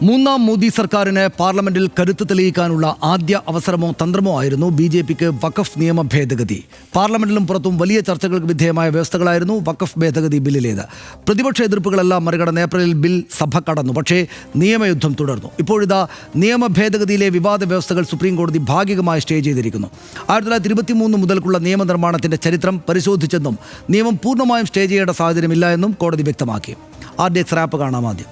മൂന്നാം മോദി സർക്കാരിന് പാർലമെന്റിൽ കരുത്ത് തെളിയിക്കാനുള്ള ആദ്യ അവസരമോ തന്ത്രമോ ആയിരുന്നു ബി.ജെ.പിക്ക് വഖഫ് നിയമ ഭേദഗതി. പാർലമെന്റിലും പുറത്തും വലിയ ചർച്ചകൾക്ക് വിധേയമായ വ്യവസ്ഥകളായിരുന്നു വഖഫ് ഭേദഗതി ബില്ലിലേത്. പ്രതിപക്ഷ എതിർപ്പുകളെല്ലാം മറികടന്ന് ഏപ്രിലിൽ ബിൽ സഭ കടന്നു. പക്ഷേ നിയമയുദ്ധം തുടർന്നു. ഇപ്പോഴിതാ നിയമ ഭേദഗതിയിലെ വിവാദ വ്യവസ്ഥകൾ സുപ്രീം കോടതി ഭാഗികമായി സ്റ്റേ ചെയ്തിരിക്കുന്നു. 1923 മുതൽക്കുള്ള നിയമനിർമ്മാണത്തിന്റെ ചരിത്രം പരിശോധിച്ചെന്നും നിയമം പൂർണ്ണമായും സ്റ്റേ ചെയ്യേണ്ട സാഹചര്യമില്ല എന്നും കോടതി വ്യക്തമാക്കി. RDX റാപ്പ് കാണാം ആദ്യം.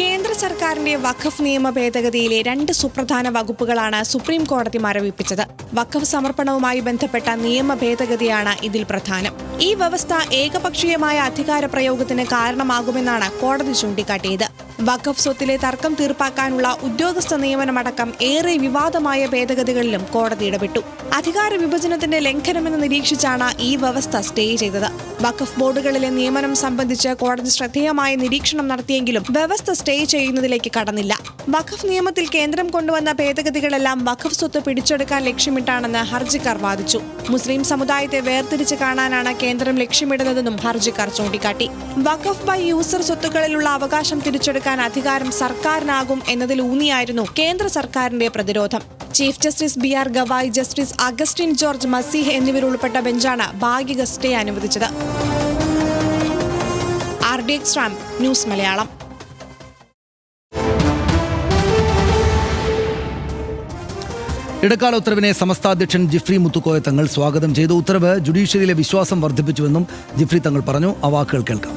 കേന്ദ്ര സർക്കാരിന്റെ വഖഫ് നിയമ ഭേദഗതിയിലെ 2 സുപ്രധാന വകുപ്പുകളാണ് സുപ്രീം കോടതി മരവിപ്പിച്ചത്. വഖഫ് സമർപ്പണവുമായി ബന്ധപ്പെട്ട നിയമ ഭേദഗതിയാണ് ഇതിൽ പ്രധാനം. ഈ വ്യവസ്ഥ ഏകപക്ഷീയമായ അധികാര പ്രയോഗത്തിന് കാരണമാകുമെന്നാണ് കോടതി ചൂണ്ടിക്കാട്ടിയത്. വഖഫ് സ്വത്തിലെ തർക്കം തീർപ്പാക്കാനുള്ള ഉദ്യോഗസ്ഥ നിയമനമടക്കം ഏറെ വിവാദമായ ഭേദഗതികളിലും കോടതി ഇടപെട്ടു. അധികാര വിഭജനത്തിന്റെ ലംഘനമെന്ന് നിരീക്ഷിച്ചാണ് ഈ വ്യവസ്ഥ സ്റ്റേ ചെയ്തത്. വഖഫ് ബോർഡുകളിലെ നിയമനം സംബന്ധിച്ച് കോടതി ശ്രദ്ധേയമായ നിരീക്ഷണം നടത്തിയെങ്കിലും വ്യവസ്ഥ സ്റ്റേ ചെയ്യുന്നതിലേക്ക് കടന്നില്ല. വഖഫ് നിയമത്തിൽ കേന്ദ്രം കൊണ്ടുവന്ന ഭേദഗതികളെല്ലാം വഖഫ് സ്വത്ത് പിടിച്ചെടുക്കാൻ ലക്ഷ്യമിട്ടാണെന്ന് ഹർജിക്കാർ വാദിച്ചു. മുസ്ലിം സമുദായത്തെ വേർതിരിച്ച് കാണാനാണ് കേന്ദ്രം ലക്ഷ്യമിടുന്നതെന്നും ഹർജിക്കാർ ചൂണ്ടിക്കാട്ടി. വഖഫ് ബൈ യൂസർ സ്വത്തുക്കളിലുള്ള അവകാശം തിരിച്ചെടുക്കാൻ അധികാരം സർക്കാരിനാകും എന്നതിലൂന്നിയായിരുന്നു കേന്ദ്ര സർക്കാരിന്റെ പ്രതിരോധം. Chief justice BR Gavai, justice Augustine George Masih എന്നിവരുൾപ്പെട്ട ബെഞ്ചാണ് ഭാഗിക സ്റ്റേ അനുവദിച്ചത്. RDX rap news Malayalam. ഇടക്കാല ഉത്തരവിനെ സമസ്താധ്യക്ഷൻ ജിഫ്രി മുത്തുക്കോയ തങ്ങൾ സ്വാഗതം ചെയ്തു. ഉത്തരവ് ജുഡീഷ്യറിയിലെ വിശ്വാസം വർദ്ധിപ്പിച്ചുവെന്നും ജിഫ്രി തങ്ങൾ പറഞ്ഞു. ആ വാക്കുകൾ കേൾക്കാം.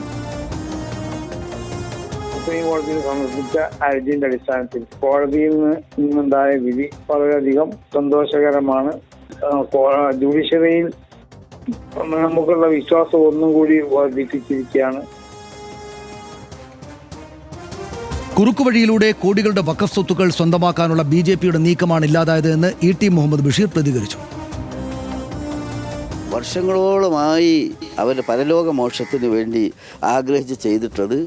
സുപ്രീം കോടതിയിൽ സമർപ്പിച്ച ഹർജിയുടെ അടിസ്ഥാനത്തിൽ കോടതിയിൽ നിന്നുണ്ടായ വിധി വളരെയധികം സന്തോഷകരമാണ്. ജുഡീഷ്യറിയിൽ നമുക്കുള്ള വിശ്വാസം ഒന്നും കൂടി വർദ്ധിപ്പിച്ചിരിക്കുകയാണ്. കുറുക്കുവഴിയിലൂടെ കോടികളുടെ വഖഫ് സ്വത്തുക്കൾ സ്വന്തമാക്കാനുള്ള ബി.ജെ.പിയുടെ നീക്കമാണ് ഇല്ലാതായത് എന്ന് E.T. മുഹമ്മദ് ബഷീർ പ്രതികരിച്ചു. വർഷങ്ങളോളമായി അവർ പരലോക മോക്ഷത്തിന് വേണ്ടി ആഗ്രഹിച്ച് ചെയ്തിട്ടത്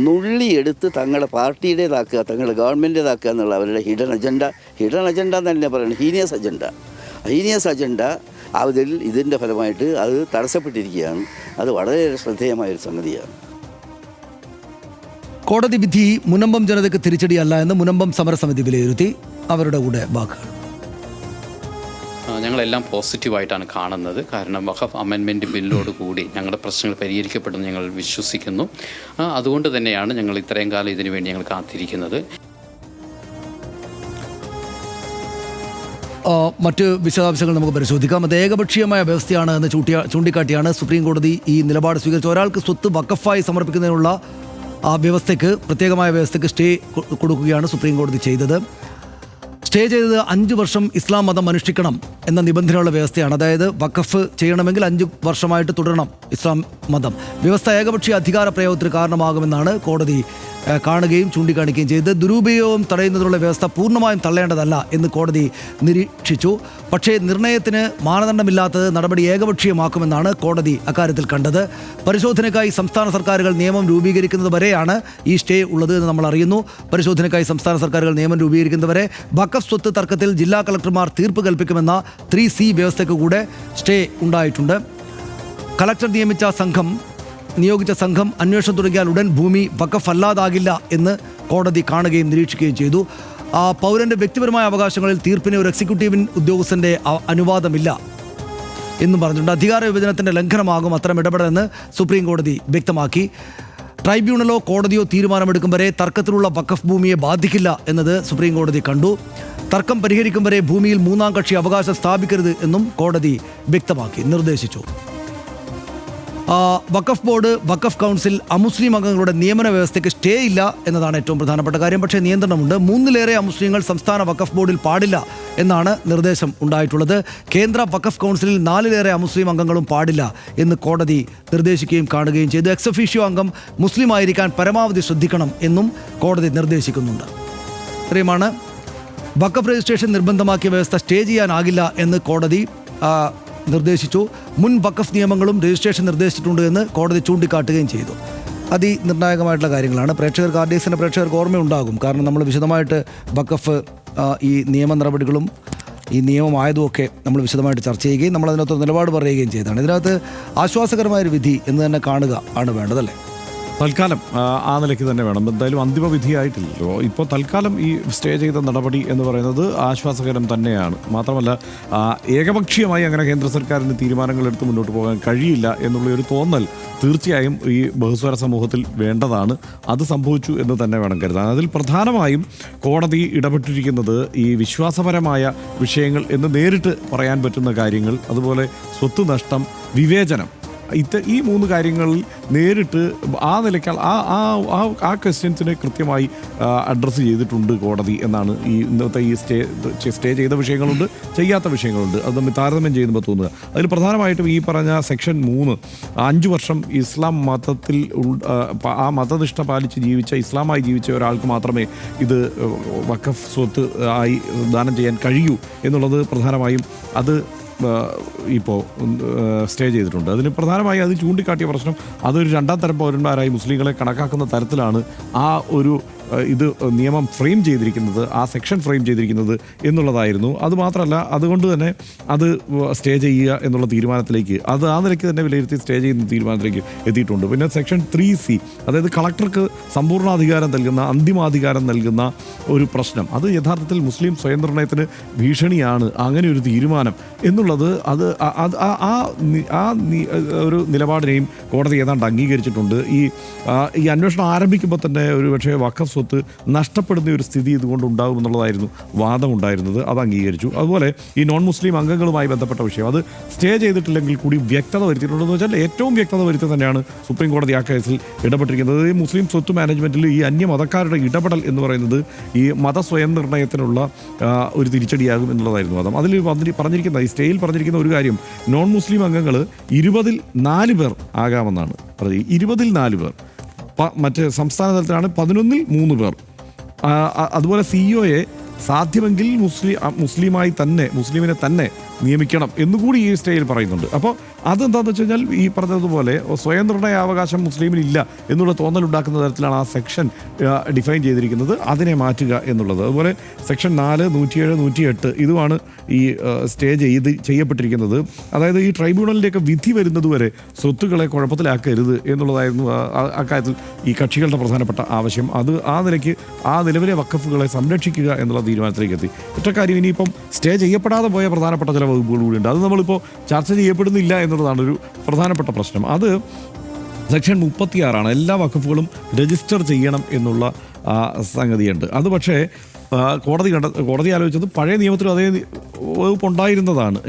നുള്ളിയെടുത്ത് തങ്ങളുടെ പാർട്ടിയുടേതാക്കുക, തങ്ങളുടെ ഗവൺമെൻറ്റേതാക്കുക എന്നുള്ള അവരുടെ ഹിഡൻ അജണ്ട എന്ന് തന്നെ പറയുന്നത് ഹീനിയസ് അജണ്ട അതിൽ ഇതിൻ്റെ ഫലമായിട്ട് അത് തടസ്സപ്പെട്ടിരിക്കുകയാണ്. അത് വളരെ ശ്രദ്ധേയമായൊരു സംഗതിയാണ്. കോടതി വിധി മുനമ്പം ജനതയ്ക്ക് തിരിച്ചടിയല്ല എന്ന് മുനമ്പം സമരസമിതി വിലയിരുത്തി. അവരുടെ കൂടെ വാക്കുകൾ. ഞങ്ങളെല്ലാം പോസിറ്റീവായിട്ടാണ് കാണുന്നത്. കാരണം വഖഫ് അമെൻമെൻറ്റ് ബില്ലോട് കൂടി ഞങ്ങളുടെ പ്രശ്നങ്ങൾ പരിഹരിക്കപ്പെടുമെന്ന് ഞങ്ങൾ വിശ്വസിക്കുന്നു. അതുകൊണ്ട് തന്നെയാണ് ഞങ്ങൾ ഇത്രയും കാലം ഇതിനു വേണ്ടി ഞങ്ങൾ കാത്തിരിക്കുന്നത്. മറ്റ് വിശദാംശങ്ങൾ നമുക്ക് പരിശോധിക്കാം. അത് ഏകപക്ഷീയമായ വ്യവസ്ഥയാണ് എന്ന് ചൂണ്ടിക്കാട്ടിയാണ് സുപ്രീം കോടതി ഈ നിലപാട് സ്വീകരിച്ചത്. ഒരാൾക്ക് സ്വത്ത് വഖഫായി സമർപ്പിക്കുന്നതിനുള്ള ആ വ്യവസ്ഥയ്ക്ക്, പ്രത്യേകമായ വ്യവസ്ഥയ്ക്ക് സ്റ്റേ കൊടുക്കുകയാണ് സുപ്രീം കോടതി ചെയ്തത്. സ്റ്റേ ചെയ്തത് 5 വർഷം ഇസ്ലാം മതം അനുഷ്ഠിക്കണം എന്ന നിബന്ധനയുള്ള വ്യവസ്ഥയാണ്. അതായത് വഖഫ് ചെയ്യണമെങ്കിൽ 5 വർഷമായിട്ട് തുടരണം ഇസ്ലാം മതം. വ്യവസ്ഥ ഏകപക്ഷീയ അധികാര പ്രയോഗത്തിന് കാരണമാകുമെന്നാണ് കോടതി കാണുകയും ചൂണ്ടിക്കാണിക്കുകയും ചെയ്തത്. ദുരുപയോഗം തടയുന്നതിനുള്ള വ്യവസ്ഥ പൂർണ്ണമായും തള്ളേണ്ടതല്ല എന്ന് കോടതി നിരീക്ഷിച്ചു. പക്ഷേ നിർണയത്തിന് മാനദണ്ഡമില്ലാത്തത് നടപടി ഏകപക്ഷീയമാക്കുമെന്നാണ് കോടതി അക്കാര്യത്തിൽ കണ്ടത്. പരിശോധനയ്ക്കായി സംസ്ഥാന സർക്കാരുകൾ നിയമം രൂപീകരിക്കുന്നത് വരെയാണ് ഈ സ്റ്റേ ഉള്ളത് എന്ന് നമ്മൾ അറിയുന്നു. പരിശോധനയ്ക്കായി സംസ്ഥാന സർക്കാരുകൾ നിയമം രൂപീകരിക്കുന്നതുവരെ വഖഫ് സ്വത്ത് തർക്കത്തിൽ ജില്ലാ കളക്ടർമാർ തീർപ്പ് കൽപ്പിക്കുമെന്ന 3C വ്യവസ്ഥയ്ക്ക് കൂടെ സ്റ്റേ ഉണ്ടായിട്ടുണ്ട്. കളക്ടർ നിയോഗിച്ച സംഘം അന്വേഷണം തുടങ്ങിയാൽ ഉടൻ ഭൂമി വഖഫ് അല്ലാതാകില്ല എന്ന് കോടതി കാണുകയും നിരീക്ഷിക്കുകയും ചെയ്തു. പൗരന്റെ വ്യക്തിപരമായ അവകാശങ്ങളിൽ തീർപ്പിന് ഒരു എക്സിക്യൂട്ടീവ് ഉദ്യോഗസ്ഥന്റെ അനുവാദമില്ല എന്നും പറഞ്ഞിട്ടുണ്ട്. അധികാര വിഭജനത്തിന്റെ ലംഘനമാകും അത്തരം ഇടപെടലെന്ന് സുപ്രീം കോടതി വ്യക്തമാക്കി. ട്രൈബ്യൂണലോ കോടതിയോ തീരുമാനമെടുക്കും വരെ തർക്കത്തിലുള്ള വഖഫ് ഭൂമിയെ ബാധിക്കില്ല എന്നത് സുപ്രീം കോടതി കണ്ടു. തർക്കം പരിഹരിക്കും വരെ ഭൂമിയിൽ മൂന്നാം കക്ഷി അവകാശം സ്ഥാപിക്കരുത് എന്നും കോടതി വ്യക്തമാക്കി, നിർദ്ദേശിച്ചു. വഖഫ് ബോർഡ്, വഖഫ് കൗൺസിൽ, അമുസ്ലിം അംഗങ്ങളുടെ നിയമന വ്യവസ്ഥയ്ക്ക് സ്റ്റേ ഇല്ല എന്നതാണ് ഏറ്റവും പ്രധാനപ്പെട്ട കാര്യം. പക്ഷേ നിയന്ത്രണമുണ്ട്. 3-ലേറെ അമുസ്ലിങ്ങൾ സംസ്ഥാന വഖഫ് ബോർഡിൽ പാടില്ല എന്നാണ് നിർദ്ദേശം ഉണ്ടായിട്ടുള്ളത്. കേന്ദ്ര വഖഫ് കൗൺസിലിൽ 4-ലേറെ അമുസ്ലിം അംഗങ്ങളും പാടില്ല എന്ന് കോടതി നിർദ്ദേശിക്കുകയും കാണുകയും ചെയ്തു. എക്സ് ഒഫീഷ്യോ അംഗം മുസ്ലിം ആയിരിക്കാൻ പരമാവധി ശ്രദ്ധിക്കണം എന്നും കോടതി നിർദ്ദേശിക്കുന്നുണ്ട്. ഇത്രയുമാണ്. വഖഫ് രജിസ്ട്രേഷൻ നിർബന്ധമാക്കിയ വ്യവസ്ഥ സ്റ്റേ ചെയ്യാനാകില്ല എന്ന് കോടതി നിർദ്ദേശിച്ചു. മുൻ വഖഫ് നിയമങ്ങളും രജിസ്ട്രേഷൻ നിർദ്ദേശിച്ചിട്ടുണ്ട് എന്ന് കോടതി ചൂണ്ടിക്കാട്ടുകയും ചെയ്തു. അതിനിർണായകമായിട്ടുള്ള കാര്യങ്ങളാണ്. പ്രേക്ഷകർക്ക് ഓർമ്മയുണ്ടാകും. കാരണം നമ്മൾ വിശദമായിട്ട് വഖഫ് ഈ നിയമ നടപടികളും ഈ നിയമമായതുമൊക്കെ നമ്മൾ വിശദമായിട്ട് ചർച്ച ചെയ്യുകയും നമ്മൾ അതിനകത്ത് നിലപാട് പറയുകയും ചെയ്തതാണ്. ഇതിനകത്ത് ആശ്വാസകരമായൊരു വിധി എന്ന് തന്നെ കാണുക ആണ് വേണ്ടതല്ലേ. തൽക്കാലം ആ നിലയ്ക്ക് തന്നെ വേണം. എന്തായാലും അന്തിമ വിധിയായിട്ടില്ലല്ലോ. ഇപ്പോൾ തൽക്കാലം ഈ സ്റ്റേ ചെയ്ത നടപടി എന്ന് പറയുന്നത് ആശ്വാസകരം തന്നെയാണ്. മാത്രമല്ല ഏകപക്ഷീയമായി അങ്ങനെ കേന്ദ്ര സർക്കാരിന് തീരുമാനങ്ങൾ എടുത്ത് മുന്നോട്ട് പോകാൻ കഴിയില്ല എന്നുള്ളൊരു തോന്നൽ തീർച്ചയായും ഈ ബഹുസ്വര സമൂഹത്തിൽ വേണ്ടതാണ്. അത് സംഭവിച്ചു എന്ന് തന്നെ വേണം കരുതാൻ. അതിൽ പ്രധാനമായും കോടതി ഇടപെട്ടിരിക്കുന്നത് ഈ വിശ്വാസപരമായ വിഷയങ്ങൾ എന്ന് നേരിട്ട് പറയാൻ പറ്റുന്ന കാര്യങ്ങൾ, അതുപോലെ സ്വത്ത് നഷ്ടം, വിവേചനം, ഈ 3 കാര്യങ്ങളിൽ നേരിട്ട് ആ നിലയ്ക്കാൾ ആ ക്വസ്റ്റ്യൻസിനെ കൃത്യമായി അഡ്രസ്സ് ചെയ്തിട്ടുണ്ട് കോടതി എന്നാണ് ഈ ഇന്നത്തെ ഈ സ്റ്റേ ചെയ്ത വിഷയങ്ങളുണ്ട്, ചെയ്യാത്ത വിഷയങ്ങളുണ്ട്. അത് തമ്മിൽ താരതമ്യം ചെയ്യുമ്പോൾ തോന്നുക. അതിൽ പ്രധാനമായിട്ടും ഈ പറഞ്ഞ സെക്ഷൻ 3, 5 വർഷം ഇസ്ലാം മതത്തിൽ ആ മതനിഷ്ഠ പാലിച്ച് ജീവിച്ച, ഇസ്ലാമായി ജീവിച്ച ഒരാൾക്ക് മാത്രമേ ഇത് വഖഫ് സ്വത്ത് ആയി ദാനം ചെയ്യാൻ കഴിയൂ എന്നുള്ളത് പ്രധാനമായും അത് ഇപ്പോൾ സ്റ്റേ ചെയ്തിട്ടുണ്ട്. അതിന് പ്രധാനമായി അത് ചൂണ്ടിക്കാട്ടിയ പ്രശ്നം അതൊരു 2ാം തരം പൗരന്മാരായി മുസ്ലിങ്ങളെ കണക്കാക്കുന്ന തരത്തിലാണ് ആ ഒരു ഇത് നിയമം ഫ്രെയിം ചെയ്തിരിക്കുന്നത്, ആ സെക്ഷൻ ഫ്രെയിം ചെയ്തിരിക്കുന്നത് എന്നുള്ളതായിരുന്നു. അതുമാത്രമല്ല, അതുകൊണ്ട് തന്നെ അത് സ്റ്റേ ചെയ്യുക എന്നുള്ള തീരുമാനത്തിലേക്ക്, അത് ആ നിലയ്ക്ക് തന്നെ വിലയിരുത്തി സ്റ്റേ ചെയ്യുന്ന തീരുമാനത്തിലേക്ക് എത്തിയിട്ടുണ്ട്. പിന്നെ സെക്ഷൻ 3C, അതായത് കളക്ടർക്ക് സമ്പൂർണ്ണാധികാരം നൽകുന്ന, അന്തിമാധികാരം നൽകുന്ന ഒരു പ്രശ്നം, അത് യഥാർത്ഥത്തിൽ മുസ്ലിം സ്വയംനിർണയത്തിന് ഭീഷണിയാണ് അങ്ങനെ ഒരു തീരുമാനം എന്നുള്ളത്. അത് ഒരു നിലപാടിനെയും കോടതി ഏതാണ്ട് അംഗീകരിച്ചിട്ടുണ്ട്. ഈ അന്വേഷണം ആരംഭിക്കുമ്പോൾ തന്നെ ഒരു പക്ഷേ വഖഫ് സ്വത്ത് നഷ്ടപ്പെടുന്ന ഒരു സ്ഥിതി ഇതുകൊണ്ട് ഉണ്ടാകുമെന്നുള്ളതായിരുന്നു വാദമുണ്ടായിരുന്നത്. അത് അംഗീകരിച്ചു. അതുപോലെ ഈ നോൺ മുസ്ലിം അംഗങ്ങളുമായി ബന്ധപ്പെട്ട വിഷയം അത് സ്റ്റേ ചെയ്തിട്ടില്ലെങ്കിൽ കൂടി വ്യക്തത വരുത്തിയിട്ടുണ്ടെന്ന് വെച്ചാൽ ഏറ്റവും വ്യക്തത വരുത്തി തന്നെയാണ് സുപ്രീം കോടതി ആ കേസിൽ ഇടപെട്ടിരിക്കുന്നത്. ഈ മുസ്ലിം സ്വത്ത് മാനേജ്മെൻറ്റിൽ ഈ അന്യമതക്കാരുടെ ഇടപെടൽ എന്ന് പറയുന്നത് ഈ മതസ്വയം നിർണയത്തിനുള്ള ഒരു തിരിച്ചടിയാകും എന്നുള്ളതായിരുന്നു വാദം. അതിൽ പറഞ്ഞിരിക്കുന്ന ഈ സ്റ്റേയിൽ പറഞ്ഞിരിക്കുന്ന ഒരു കാര്യം, നോൺ മുസ്ലിം അംഗങ്ങൾ 20ൽ 4 പേർ ആകാമെന്നാണ്. 20ൽ 4 പേർ. മറ്റ് സംസ്ഥാന തലത്തിലാണ് 11ൽ 3 പേർ. അതുപോലെ സിഇഒയെ സാധ്യമെങ്കിൽ മുസ്ലിമായി തന്നെ, മുസ്ലിമിനെ തന്നെ നിയമിക്കണം എന്നുകൂടി ഈ സ്റ്റേയിൽ പറയുന്നുണ്ട്. അപ്പോൾ അതെന്താണെന്ന് വെച്ച് കഴിഞ്ഞാൽ ഈ പറഞ്ഞതുപോലെ സ്വയം നിർണയാവകാശം മുസ്ലിമിനില്ല എന്നുള്ള തോന്നലുണ്ടാക്കുന്ന തരത്തിലാണ് ആ സെക്ഷൻ ഡിഫൈൻ ചെയ്തിരിക്കുന്നത്. അതിനെ മാറ്റുക എന്നുള്ളത്. അതുപോലെ സെക്ഷൻ 4, 107, 108 ഇതുമാണ് ഈ സ്റ്റേ ചെയ്യപ്പെട്ടിരിക്കുന്നത്. അതായത് ഈ ട്രൈബ്യൂണലിൻ്റെയൊക്കെ വിധി വരുന്നതുവരെ സ്വത്തുക്കളെ കുഴപ്പത്തിലാക്കരുത് എന്നുള്ളതായിരുന്നു അക്കാര്യത്തിൽ ഈ കക്ഷികളുടെ പ്രധാനപ്പെട്ട ആവശ്യം. അത് ആ നിലയ്ക്ക് ആ നിലവിലെ വഖഫുകളെ സംരക്ഷിക്കുക എന്നുള്ള തീരുമാനത്തിലേക്ക് എത്തി. ഒറ്റ കാര്യം, ഇനിയിപ്പം സ്റ്റേ ചെയ്യപ്പെടാതെ പോയ പ്രധാനപ്പെട്ട ചില വകുപ്പുകൾ കൂടിയുണ്ട്. അത് നമ്മളിപ്പോൾ ചർച്ച ചെയ്യപ്പെടുന്നില്ല എന്നുള്ളതാണ് ഒരു പ്രധാനപ്പെട്ട പ്രശ്നം. അത് സെക്ഷൻ 36 എല്ലാ വഖഫുകളും രജിസ്റ്റർ ചെയ്യണം എന്നുള്ള സംഗതിയുണ്ട്. അത് പക്ഷേ കോടതി ആലോചിച്ചത് പഴയ നിയമത്തിലും അതേ വകുപ്പ് ഉണ്ടായിരുന്നതാണ്.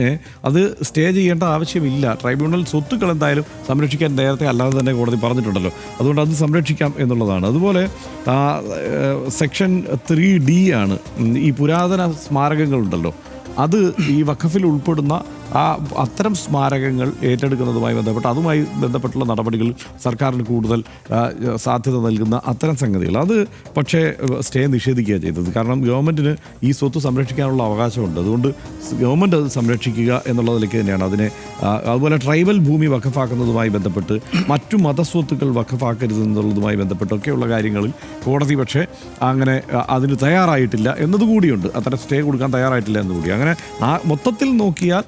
അത് സ്റ്റേ ചെയ്യേണ്ട ആവശ്യമില്ല. ട്രൈബ്യൂണൽ സ്വത്തുക്കൾ എന്തായാലും സംരക്ഷിക്കാൻ നേരത്തെ അല്ലാതെ തന്നെ കോടതി പറഞ്ഞിട്ടുണ്ടല്ലോ. അതുകൊണ്ട് അത് സംരക്ഷിക്കാം എന്നുള്ളതാണ്. അതുപോലെ സെക്ഷൻ 3D ആണ് ഈ പുരാതന സ്മാരകങ്ങളുണ്ടല്ലോ, അത് ഈ വഖഫിൽ ഉൾപ്പെടുന്ന അത്തരം സ്മാരകങ്ങൾ ഏറ്റെടുക്കുന്നതുമായി ബന്ധപ്പെട്ട് അതുമായി ബന്ധപ്പെട്ടുള്ള നടപടികൾ സർക്കാരിന് കൂടുതൽ സാധ്യത നൽകുന്ന അത്തരം സംഗതികൾ അത് പക്ഷേ സ്റ്റേ നിഷേധിക്കുകയാണ് ചെയ്തത്. കാരണം ഗവൺമെൻറ്റിന് ഈ സ്വത്ത് സംരക്ഷിക്കാനുള്ള അവകാശമുണ്ട്. അതുകൊണ്ട് ഗവൺമെൻറ് അത് സംരക്ഷിക്കുക എന്നുള്ളതിലേക്ക് തന്നെയാണ് അതിനെ. അതുപോലെ ട്രൈബൽ ഭൂമി വഖഫാക്കുന്നതുമായി ബന്ധപ്പെട്ട് മറ്റു മതസ്വത്തുക്കൾ വഖഫാക്കരുത് എന്നുള്ളതുമായി ബന്ധപ്പെട്ടൊക്കെയുള്ള കാര്യങ്ങളിൽ കോടതി പക്ഷേ അങ്ങനെ അതിന് തയ്യാറായിട്ടില്ല എന്നതുകൂടിയുണ്ട്. അത്തരം സ്റ്റേ കൊടുക്കാൻ തയ്യാറായിട്ടില്ല എന്നുകൂടി. അങ്ങനെ മൊത്തത്തിൽ നോക്കിയാൽ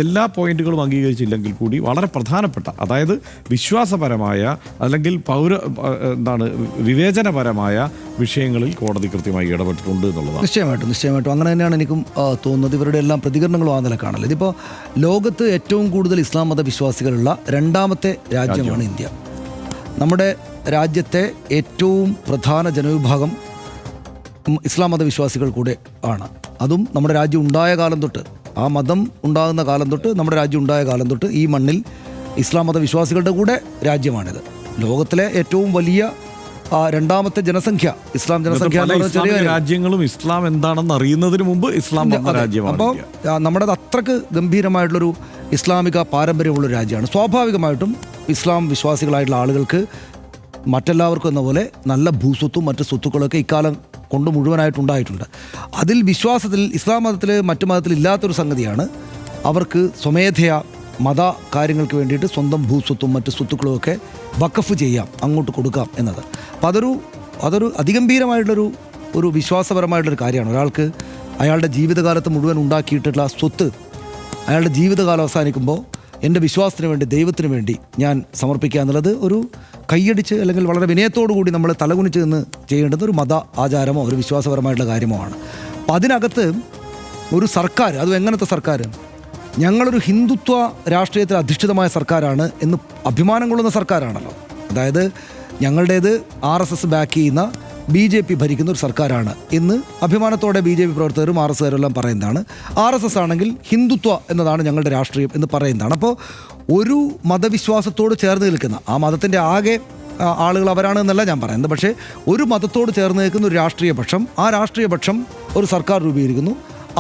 എല്ലാ പോയിന്റുകളും അംഗീകരിച്ചില്ലെങ്കിൽ കൂടി വളരെ പ്രധാനപ്പെട്ട, അതായത് വിശ്വാസപരമായ അല്ലെങ്കിൽ വിവേചനപരമായ വിഷയങ്ങളിൽ കോടതി കൃത്യമായി ഇടപെട്ടിട്ടുണ്ട് എന്നുള്ളതാണ്. നിശ്ചയമായിട്ടും അങ്ങനെ തന്നെയാണ് എനിക്കും തോന്നുന്നത്. ഇവരുടെ എല്ലാം പ്രതികരണങ്ങളും ആ നിലക്കാണല്ലോ. ഇതിപ്പോൾ ലോകത്ത് ഏറ്റവും കൂടുതൽ ഇസ്ലാം മതവിശ്വാസികളുള്ള 2ാമത്തെ രാജ്യമാണ് ഇന്ത്യ. നമ്മുടെ രാജ്യത്തെ ഏറ്റവും പ്രധാന ജനവിഭാഗം ഇസ്ലാം മതവിശ്വാസികൾ കൂടെ ആണ്. അതും നമ്മുടെ രാജ്യം ഉണ്ടായ കാലം തൊട്ട്, ആ മതം ഉണ്ടാകുന്ന കാലം തൊട്ട്, നമ്മുടെ രാജ്യം ഉണ്ടായ കാലം തൊട്ട് ഈ മണ്ണിൽ ഇസ്ലാം മതവിശ്വാസികളുടെ കൂടെ രാജ്യമാണിത്. ലോകത്തിലെ ഏറ്റവും വലിയ 2ാമത്തെ ജനസംഖ്യ, ഇസ്ലാം ജനസംഖ്യ ചെറിയ രാജ്യങ്ങളും ഇസ്ലാം എന്താണെന്ന് അറിയുന്നതിന് മുമ്പ് ഇസ്ലാം രാജ്യമാണ്. അപ്പോൾ നമ്മുടെ അത്രക്ക് ഗംഭീരമായിട്ടുള്ളൊരു ഇസ്ലാമിക പാരമ്പര്യമുള്ളൊരു രാജ്യമാണ്. സ്വാഭാവികമായിട്ടും ഇസ്ലാം വിശ്വാസികളായിട്ടുള്ള ആളുകൾക്ക് മറ്റെല്ലാവർക്കും എന്ന പോലെ നല്ല ഭൂസ്വത്തും മറ്റ് സ്വത്തുക്കളൊക്കെ ഇക്കാലം കൊണ്ട് മുഴുവനായിട്ടുണ്ടായിട്ടുണ്ട്. അതിൽ വിശ്വാസത്തിൽ ഇസ്ലാം മതത്തിൽ മറ്റു മതത്തിൽ ഇല്ലാത്തൊരു സംഗതിയാണ് അവർക്ക് സ്വമേധയാ മത കാര്യങ്ങൾക്ക് വേണ്ടിയിട്ട് സ്വന്തം ഭൂസ്വത്തും മറ്റ് സ്വത്തുക്കളുമൊക്കെ വഖഫ് ചെയ്യാം, അങ്ങോട്ട് കൊടുക്കാം എന്നത്. അപ്പം അതൊരു അതിഗംഭീരമായിട്ടുള്ളൊരു വിശ്വാസപരമായിട്ടുള്ളൊരു കാര്യമാണ്. ഒരാൾക്ക് അയാളുടെ ജീവിതകാലത്ത് മുഴുവൻ ഉണ്ടാക്കിയിട്ടുള്ള സ്വത്ത് അയാളുടെ ജീവിതകാലം അവസാനിക്കുമ്പോൾ എൻ്റെ വിശ്വാസത്തിന് വേണ്ടി, ദൈവത്തിന് വേണ്ടി ഞാൻ സമർപ്പിക്കുക എന്നുള്ളത് ഒരു കൈയടിച്ച് അല്ലെങ്കിൽ വളരെ വിനയത്തോടു കൂടി നമ്മൾ തലകുനിച്ച് നിന്ന് ചെയ്യേണ്ടുന്ന ഒരു മത ആചാരമോ ഒരു വിശ്വാസപരമായിട്ടുള്ള കാര്യമോ ആണ്. അപ്പം അതിനകത്ത് ഒരു സർക്കാർ, അതും എങ്ങനത്തെ സർക്കാർ, ഞങ്ങളൊരു ഹിന്ദുത്വ രാഷ്ട്രീയത്തിൽ അധിഷ്ഠിതമായ സർക്കാരാണ് എന്ന് അഭിമാനം കൊള്ളുന്ന സർക്കാരാണല്ലോ. അതായത് ഞങ്ങളുടേത് RSS ബാക്ക് ചെയ്യുന്ന BJP ഭരിക്കുന്ന ഒരു സർക്കാരാണ് എന്ന് അഭിമാനത്തോടെ BJP പ്രവർത്തകരും RSSകാരും എല്ലാം പറയുന്നതാണ്. RSS ആണെങ്കിൽ ഹിന്ദുത്വ എന്നതാണ് ഞങ്ങളുടെ രാഷ്ട്രീയം എന്ന് പറയുന്നതാണ്. അപ്പോൾ ഒരു മതവിശ്വാസത്തോട് ചേർന്ന് നിൽക്കുന്ന, ആ മതത്തിൻ്റെ ആകെ ആളുകൾ അവരാണെന്നല്ല ഞാൻ പറയുന്നത്, പക്ഷേ ഒരു മതത്തോട് ചേർന്ന് നിൽക്കുന്ന ഒരു രാഷ്ട്രീയ പക്ഷം, ആ രാഷ്ട്രീയ പക്ഷം ഒരു സർക്കാർ രൂപീകരിക്കുന്നു.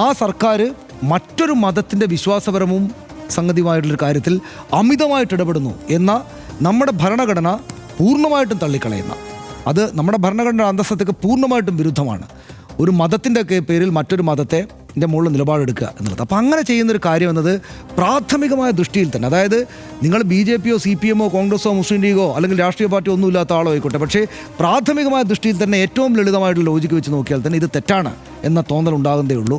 ആ സർക്കാർ മറ്റൊരു മതത്തിൻ്റെ വിശ്വാസപരവും സംഗതിയുമായിട്ടുള്ളൊരു കാര്യത്തിൽ അമിതമായിട്ട് ഇടപെടുന്നു എന്ന നമ്മുടെ ഭരണഘടന പൂർണ്ണമായിട്ടും തള്ളിക്കളയുന്ന, അത് നമ്മുടെ ഭരണഘടന അന്തസ്സത്തേക്ക് പൂർണ്ണമായിട്ടും വിരുദ്ധമാണ്. ഒരു മതത്തിൻ്റെ പേരിൽ മറ്റൊരു മതത്തെ മുകളിൽ നിലപാടെടുക്കുക എന്നുള്ളത്. അപ്പോൾ അങ്ങനെ ചെയ്യുന്നൊരു കാര്യം എന്നത് പ്രാഥമികമായ ദൃഷ്ടിയിൽ തന്നെ, അതായത് നിങ്ങൾ BJPയോ CPMോ കോൺഗ്രസോ മുസ്ലിം ലീഗോ അല്ലെങ്കിൽ രാഷ്ട്രീയ പാർട്ടിയോ ഒന്നും ഇല്ലാത്ത ആളോ ആയിക്കോട്ടെ, പക്ഷേ പ്രാഥമികമായ ദൃഷ്ടിയിൽ തന്നെ ഏറ്റവും ലളിതമായിട്ടുള്ള ലോജിക്ക് വെച്ച് നോക്കിയാൽ തന്നെ ഇത് തെറ്റാണ് എന്ന തോന്നൽ ഉണ്ടാകുന്നതേ ഉള്ളൂ.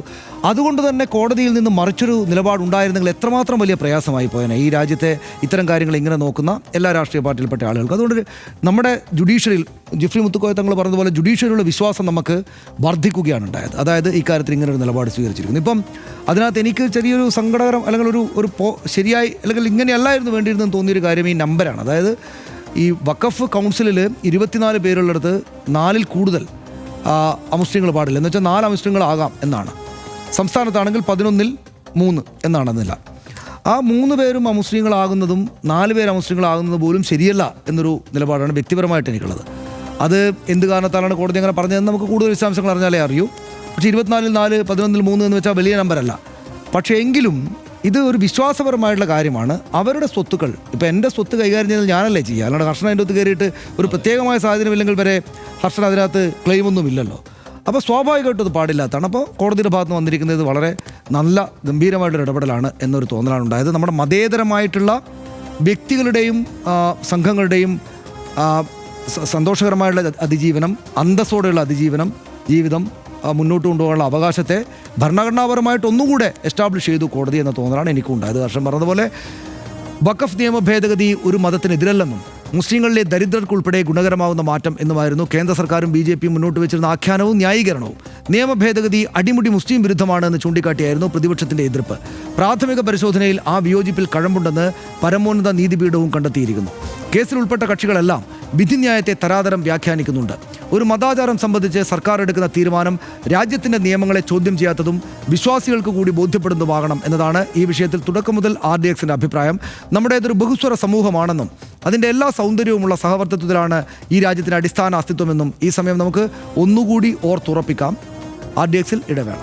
അതുകൊണ്ട് തന്നെ കോടതിയിൽ നിന്ന് മറിച്ചൊരു നിലപാടുണ്ടായിരുന്നെങ്കിൽ എത്രമാത്രം വലിയ പ്രയാസമായി പോയേനെ ഈ രാജ്യത്തെ ഇത്തരം കാര്യങ്ങൾ ഇങ്ങനെ നോക്കുന്ന എല്ലാ രാഷ്ട്രീയ പാർട്ടിയിൽപ്പെട്ട ആളുകൾക്ക്. അതുകൊണ്ട് നമ്മുടെ ജുഡീഷ്യറിയിൽ ജിഫ്രി മുത്തുക്കോയ തങ്ങൾ പറഞ്ഞതുപോലെ ജുഡീഷ്യറിയിലുള്ള വിശ്വാസം നമുക്ക് വർദ്ധിക്കുകയാണ് ഉണ്ടായത്. അതായത് ഇക്കാര്യത്തിൽ ഇങ്ങനെ ഒരു നിലപാട് സ്വീകരിച്ചിരിക്കുന്നു. ഇപ്പം അതിനകത്ത് എനിക്ക് ചെറിയൊരു സങ്കടകരം അല്ലെങ്കിൽ ഒരു ശരിയായി അല്ലെങ്കിൽ ഇങ്ങനെയല്ലായിരുന്നു വേണ്ടിയിരുന്നെന്ന് തോന്നിയൊരു കാര്യം ഈ നമ്പറാണ്. അതായത് ഈ വഖഫ് കൗൺസിലിൽ 24 പേരുള്ളിടത്ത് 4-ൽ കൂടുതൽ അമുസ്ലിങ്ങൾ പാടില്ല, എന്ന് വെച്ചാൽ 4 അമുസ്ലിങ്ങളാകാം എന്നാണ്. സംസ്ഥാനത്താണെങ്കിൽ 11-ൽ 3 എന്നാണ് നില. ആ 3 പേരും അമുസ്ലിങ്ങളാകുന്നതും 4 പേര് അമുസ്ലിങ്ങളാകുന്നത് പോലും ശരിയല്ല എന്നൊരു നിലപാടാണ് വ്യക്തിപരമായിട്ട് എനിക്കുള്ളത്. അത് എന്ത് കാരണത്താലാണ് കോടതി അങ്ങനെ പറഞ്ഞതെന്ന് നമുക്ക് കൂടുതൽ വിശദാംശങ്ങൾ അറിഞ്ഞാലേ അറിയൂ. പക്ഷേ 24-ൽ 4, 11-ൽ 3 എന്ന് വെച്ചാൽ വലിയ നമ്പരല്ല. പക്ഷേ എങ്കിലും ഇത് ഒരു വിശ്വാസപരമായിട്ടുള്ള കാര്യമാണ്. അവരുടെ സ്വത്തുക്കൾ, ഇപ്പോൾ എൻ്റെ സ്വത്ത് കൈകാര്യം ചെയ്യുന്നത് ഞാനല്ലേ ചെയ്യുക, അല്ലാണ്ട് ഹർഷൻ അതിൻ്റെ ഒത്ത് കയറിയിട്ട് ഒരു പ്രത്യേകമായ സാഹചര്യമില്ലെങ്കിൽ വരെ ഹർഷൻ അതിനകത്ത് ക്ലെയിമൊന്നും ഇല്ലല്ലോ. അപ്പോൾ സ്വാഭാവികമായിട്ടും അത് പാടില്ലാത്തതാണ്. അപ്പോൾ കോടതിയുടെ ഭാഗത്ത് നിന്ന് വന്നിരിക്കുന്നത് വളരെ നല്ല ഗംഭീരമായിട്ടൊരു ഇടപെടലാണ് എന്നൊരു തോന്നലാണ് ഉണ്ടായത്. നമ്മുടെ മതേതരമായിട്ടുള്ള വ്യക്തികളുടെയും സംഘങ്ങളുടെയും സന്തോഷകരമായുള്ള അതിജീവനം, അന്തസ്സോടെയുള്ള ജീവിതം മുന്നോട്ട് കൊണ്ടുപോകാനുള്ള അവകാശത്തെ ഭരണഘടനാപരമായിട്ട് ഒന്നുകൂടെ എസ്റ്റാബ്ലിഷ് ചെയ്തു കോടതി എന്ന തോന്നലാണ് എനിക്കുണ്ടായത്. ഹർഷൻ പറഞ്ഞതുപോലെ വഖഫ് നിയമ ഭേദഗതി ഒരു മതത്തിനെതിരല്ലെന്നും മുസ്ലിങ്ങളിലെ ദരിദ്രർക്കുൾപ്പെടെ ഗുണകരമാവുന്ന മാറ്റം എന്നുമായിരുന്നു കേന്ദ്ര സർക്കാരും BJPയും മുന്നോട്ട് വെച്ചിരുന്ന ആഖ്യാനവും ന്യായീകരണവും. നിയമ ഭേദഗതി അടിമുടി മുസ്ലിം വിരുദ്ധമാണെന്ന് ചൂണ്ടിക്കാട്ടിയായിരുന്നു പ്രതിപക്ഷത്തിന്റെ എതിർപ്പ്. പ്രാഥമിക പരിശോധനയിൽ ആ വിയോജിപ്പിൽ കഴമ്പുണ്ടെന്ന് പരമോന്നത നീതിപീഠവും കണ്ടെത്തിയിരിക്കുന്നു. കേസിൽ ഉൾപ്പെട്ട കക്ഷികളെല്ലാം വിധിന്യായത്തെ തരാതരം വ്യാഖ്യാനിക്കുന്നുണ്ട്. ഒരു മതാചാരം സംബന്ധിച്ച് സർക്കാർ എടുക്കുന്ന തീരുമാനം രാജ്യത്തിൻ്റെ നിയമങ്ങളെ ചോദ്യം ചെയ്യാത്തതും വിശ്വാസികൾക്ക് കൂടി ബോധ്യപ്പെടുന്നതുമാകണം എന്നതാണ് ഈ വിഷയത്തിൽ തുടക്കം മുതൽ RDXന്റെ അഭിപ്രായം. നമ്മുടേതൊരു ബഹുസ്വര സമൂഹമാണെന്നും അതിൻ്റെ എല്ലാ സൗന്ദര്യവുമുള്ള സഹവർത്തിത്വത്തിലാണ് ഈ രാജ്യത്തിൻ്റെ അടിസ്ഥാന അസ്തിത്വമെന്നും ഈ സമയം നമുക്ക് ഒന്നുകൂടി ഓർത്തുറപ്പിക്കാം. RDXൽ ഇടവേള.